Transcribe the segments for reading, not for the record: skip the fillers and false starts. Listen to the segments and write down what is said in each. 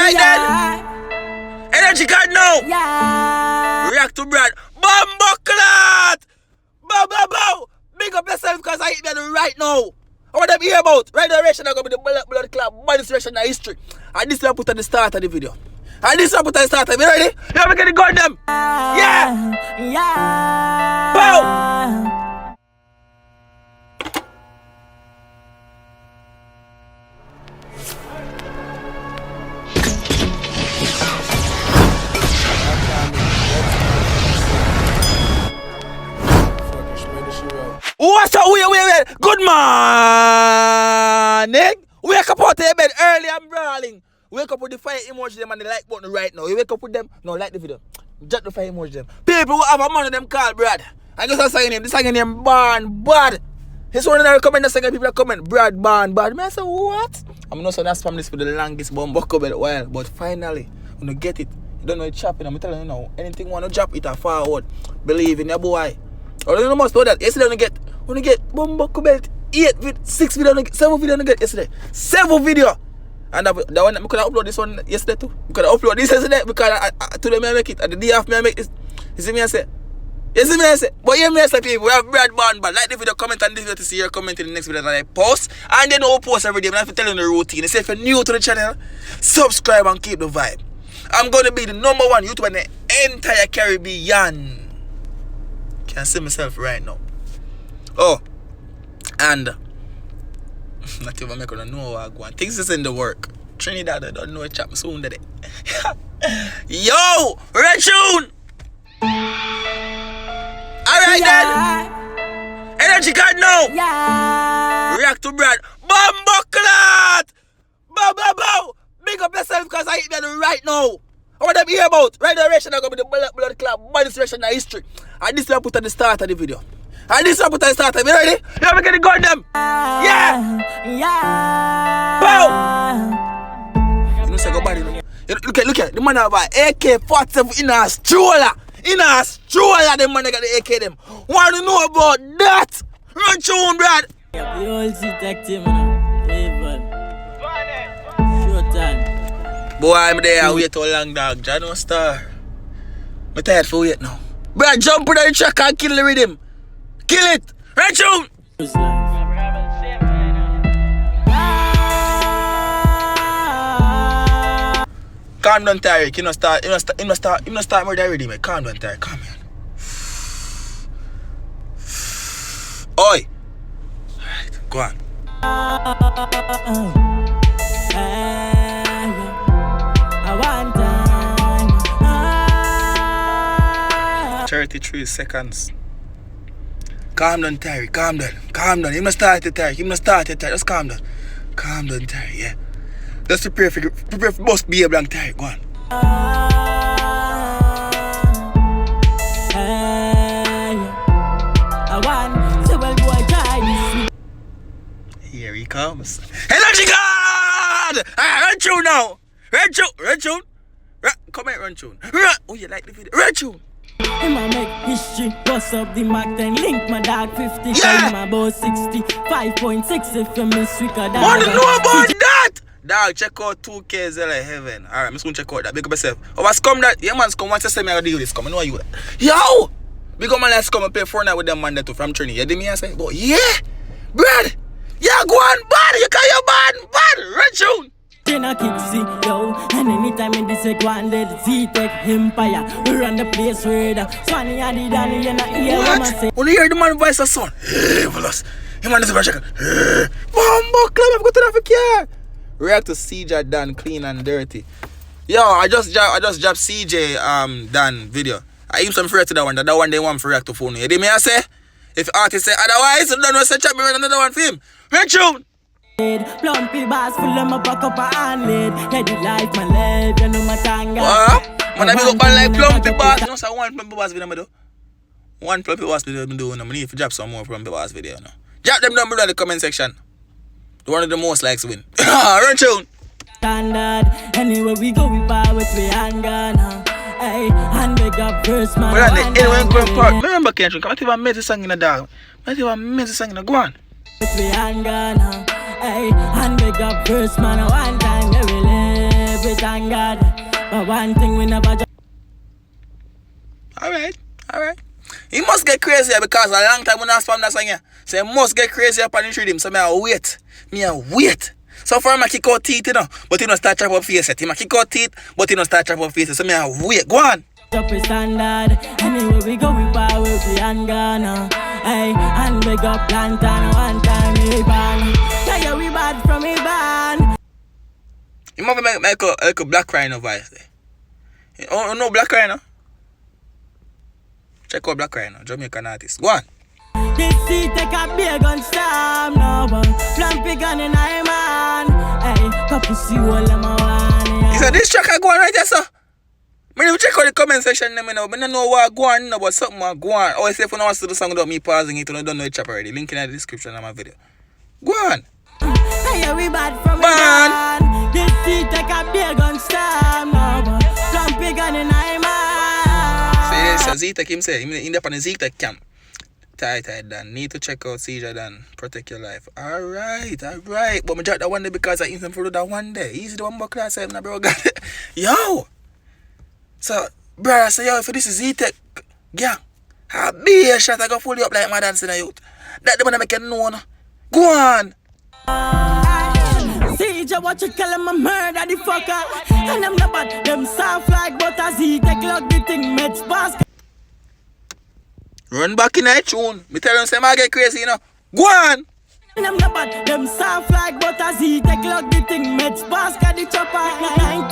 Alright then. Energy card now. Yeah. React to Brad. Bumbleclot. Bow, bow, bow. Big up yourself because I hit me right now. What them hear about? Right direction I go with the blood clot. Body direction in history. And this I put at the start of the video. And this I put at the start of it. You ready? You ever get the gun them? Yeah. Yeah. Bow. What's up? Wait. Good morning. Wake up out of your bed early and brawling. Wake up with the fire emoji them and the like button right now. You wake up with them. No, like the video. Just the fire emoji them. People who have a man of them call Brad. I guess I'll say name. This song name Born Bad. This one in the comment, the second people that comment Brad Born Bad. I say what? I'm not so that's from this for the longest bumbuckle bit while. But finally, when you get it, you don't know it's chopping. I'm telling you now, anything want to drop it or forward. Believe in your boy. Or you must know that yesterday when you get bumbuckle belt 6 video, 7 video get yesterday. 7 video. And that one I could have upload this one yesterday too. I could have upload this yesterday because today I make it. And the day after I make this. You see me I say? But hear me I say people, we have Brad Born Bad. Like the video, comment on this video to see your comment in the next video that I post. And then I'll post every day. I have to tell you the routine. They say if you're new to the channel, subscribe and keep the vibe. I'm gonna be the #1 YouTuber in the entire Caribbean. Can see myself right now. Oh, and not even make know what I go on. Things is in the work. Trinidad, I don't know a chap soon today. Yo, red tune. Alright then. Energy card now. Yeah. React to Brad. Bumbleclot. Bow, bow, bow. Big up yourself because I hit me right now. What them hear about? Right direction I go with the blood clot. Body direction in history. And this I put at the start of the video. And this I put at the start of it. You ready? You ever get the gun them? Yeah. Yeah. Bow. You know say go body. Look at the man have a AK-47 in a stroller. In a stroller, them man got the AK them. Want to know about that? Run tune, Brad. The old detective, man. Short time. Boy, I'm there. I wait too long, dog. John no star. I'm tired for wait now. Brad, jump with the track and kill the rhythm. Kill it. Run tune. Calm down, Tyreek. You know start murder ready, mate. Calm down, Tyreek. Calm down. Oi. Alright, go on. 33 seconds. Calm down, Tyreek. Calm down. Calm down. You must start it, Tyreek. Just calm down. Calm down, Tyreek. Yeah. Just prepare for must be a blank Tyreek. Go on. Here he comes. Energy God! Run tune now. Run tune. Come here, run tune. Oh, you like the video? Run tune. I'ma make history. Bust up the Mac 10. Link my dog 50. Yeah. I'm about 60. 5.6 if you miss week or dog. Want to know about that? Dog, check out 2K Zella Heaven. Alright, I'm just gonna check out that. Big up yourself. Oh, what's come that? Yeah, man's come. Once you say me, I'll deal with this. Come, I know you. Yo! Big up man, let's come and play Fortnite with them man that too from Trinidad. You did me? I say, but yeah, Brad, yeah, go on, bad. You can your bad. Red tune. Then I kick see, yo. And anytime in this week, one day the Z-Tech Empire. We run the place where the Swanny and the Danny, you know, hear what I say. When you hear the man voice of son, hey, Velas. Him man is a very second. Hey, Bumbo Club, I've got to traffic here. React to CJ Dan, clean and dirty. Yo, I just dropped CJ Dan video. I even some free to that one. That one they want for react to phone. You did me I say? If artist say otherwise, you don't know say chat me another one for him. Red tune. Plumpy bars full of my back up and lid. Yeah, the life my life, you know my tanga. Man, I be up like plumpy bars. You know, so one plumpy bars video I do. One plumpy bars video I do. I need to drop some more plumpy bars video. No? Drop them down below in the comment section. The one of the most likes win. Run tune. Standard. Anywhere we go, we buy with we anger now. Hey, and make up first man. But anyway, I'm going park. Remember, Kendrick, I'm not even made the song in the dog. I'm not even made the song in the go on. With we anger now. Hey, and make up first man. One time we live. we thank God. But one thing we never just. Alright. He must get crazy because a long time when I spam that song here. So he must get crazy up and treat him. So me a wait. So for him I kick out teeth, you know, but he don't start chop up face yet. He might kick out teeth, but he don't start chop up face. So me a wait. Go on. Up a standard. Anywhere we go, we power, we and Ghana. Hey, and we got plantain one time, we ban. Yeah, we bad from we ban. You must make a black rhino voice there. Oh, no black rhino? Check out black rhino, Jamaican artist. Go on. This seat take a big gun storm, no one. Flampy gun in I man. Hey, couple see all of my one. He said this track I go on right there, sir. I need to check out the comment section them now. I don't know what go on, but something go on. Oh, if you want to do the song without me pausing it, you don't know the chap already. Link in the description of my video. Go on. Hey, we bad from man. This seat take a big gun storm, no one. Flampy gun in I man. See, Z-Tech him say, in the Z-Tech camp. Tight, Dan. Need to check out Seizure Dan. Protect your life. Alright. But I dropped that one day because I instant for that one day. Easy the one more class, I'm not bro. Got it. Yo! So, brother, say, yo, if this is Z-Tech gang, I'll be a shot, I go fully up like my dancing a youth. That the one I make it known. Go on! Seizure, what you call him a murder, the fucker. And them not bad, them soft like butter. Tyrekevlogs, the thing, meds basket. Run back in that tune. Me tell them, say, I get crazy, you know. Go on! And them not bad, them soft like butter. Tyrekevlogs, the thing, meds basket, the chopper.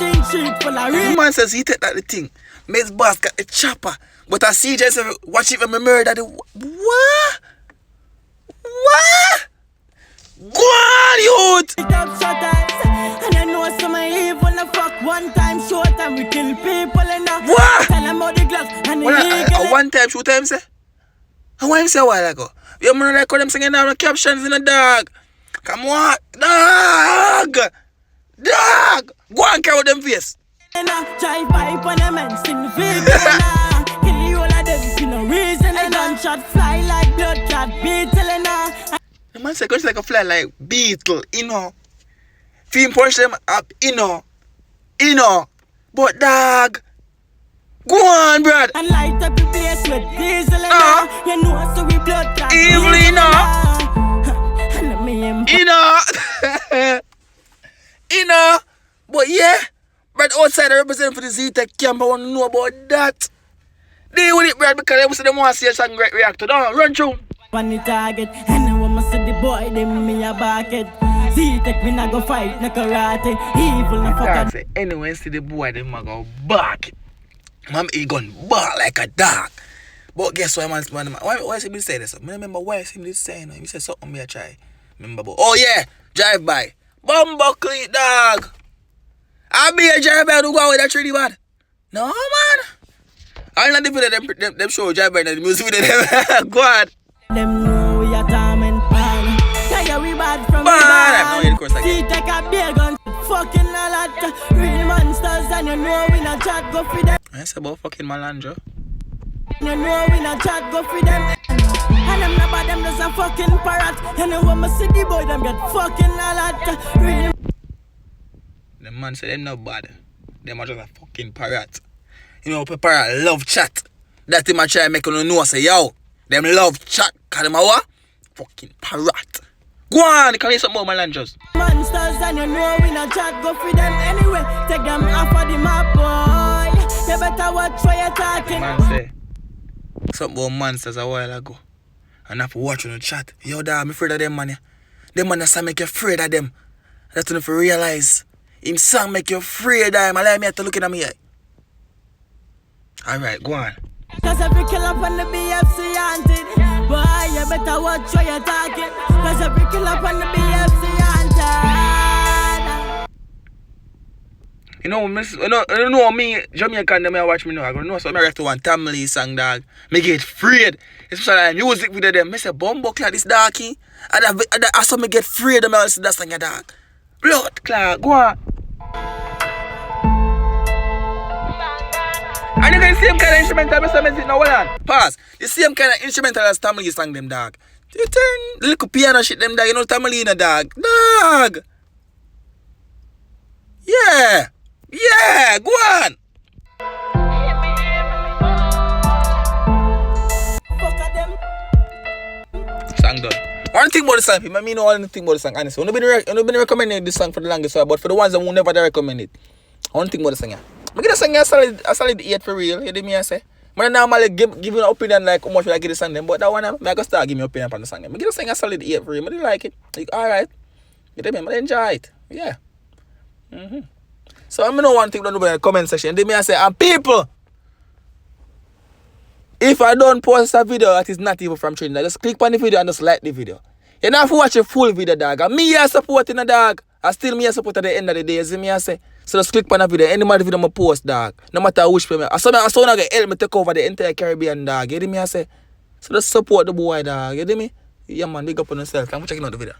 19 street full of real. The man says he take that the thing. Meds basket, the chopper. But I see just watch it when me murder the... What? Go on, youth! And I know some evil the fuck one time, short time we kill people and what? Tell them about the glass and the a one time shoot time say? And what him say a while ago? You man like how them singing down the captions in the dog. Come on, dog! Go and carry them face. And I drive by on them and sing the vehicle and kill you all of them for no reason and gunshot fly like blood clot beetle and the man say, like a fly like beetle, you know. Film punch them up, you know. But dog, go on, brad. and light up the place with diesel and you know so we blood clot Evil, you know. And me You know. But yeah, brad outside I represent for the Z-Tech camp. I want to know about that. Deal with it, brad, because they want to see a song great reactor. Don't run through. on the target, and I want to see the boy, them me a bucket. See, take me not go fight, no karate, evil no fucker. Say, anyway, see the boy, them a go back. Mom, he gun bark like a dog. But guess what, man? Why is he say this? I remember why is he saying that? He said something me a try. Remember, but oh yeah, drive by. Bumbo clean dog. I be a drive by to go with that treaty bad. No man. I'm not the video them show drive by the music with them. Go on. Them know we are torment pan. Yeah, we bad from bad. See, take a beer gun, fucking a lot. Real monsters, and you know we not chat go for them. I said about fucking Malandro. You know we not chat go for them. And them not bad, them just a fucking parrot. You know when I see the boy, them get fucking a lot. Real. The man said them not bad. Them are just a fucking parrot. You know, parrot love chat. That him a try make you know say yo. Them love chat. Cause them a what? Fucking parrot. Go on, you can hear something about Malandros. Monsters and you know we not chat go for them anyway. Take them off of the map, boy. You better watch where you're talking. Man say something about monsters a while ago. And I have to watch on the chat. Yo, dad, I'm afraid of them, man. Them man that make you afraid of them. That's enough to realize. Him song make you afraid of him. I like me to look at me eye. Alright, go on. Cause every kill up on the BFC haunted. Boy, you better watch where you're talking. Cause every kill up on the BFC haunted. You know me, Jamaican, them I watch me now. I go, no, so I have to one family song, dog. Me get afraid. Especially like music with them. I say, Bumbo Clot, this darky. I saw me get afraid of me, I say, that's like a dog. Blood clot, go on. And you get the same kind of instrumental, Mr. Messi, now hold on. Pause. The same kind of instrumental as Tamale sang them, dog. You turn the little piano shit them, dog. You know Tamale in a dog. Dog. Yeah. boy. Go on. Fuck at them. Song done. One thing about the song, people, I mean, all the thing about the song, honestly. I've been recommending this song for the longest while, but for the ones that will never recommend it, one thing about the song, yeah. I give the song a solid 8 for real, you hear me I say? I normally give you an opinion like how much I give the song them, but that one, I go start giving me opinion on the song. I give the song a solid 8 for real, I like it. Like, alright. You hear me? I enjoy it. Yeah. So I know one thing don't do in the comment section. They may say, and people, if I don't post a video that is not even from Trinidad, just click on the video and just like the video. You don't have to watch a full video, dog. And me here supporting a dog. I still me here support at the end of the day. You see me I say? So just click on the video. Any more video I post, dog. No matter which way. I saw not gonna help me take over the entire Caribbean, dog. You hear me I say? So just support the boy, dog. You hear me? Yeah man, big up on yourself. I'm checking out the video.